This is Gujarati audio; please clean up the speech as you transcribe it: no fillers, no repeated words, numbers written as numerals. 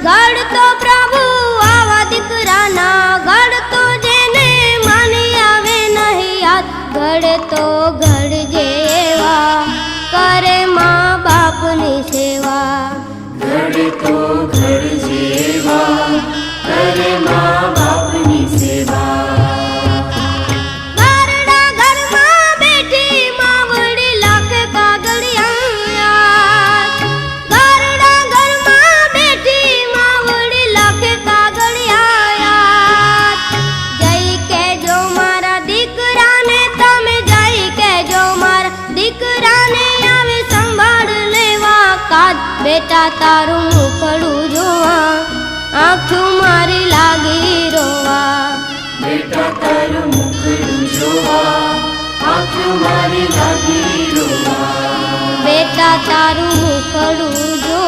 ઘડતો પ્રભુ આવા દીકરાના, ઘડતો જેને માની આવે નહીં યાદ, ઘડતો ઘડજે એવા કરે મા બાપની સેવા, ઘડતો ઘડજે એવા કરે મા બાપની સેવા. બેટા તારું મુખડું જોવા આંખું મારી લાગી રોવા, બેટા તારું મુખડું જોવા આંખું મારી લાગી રોવા, બેટા તારું મુખડું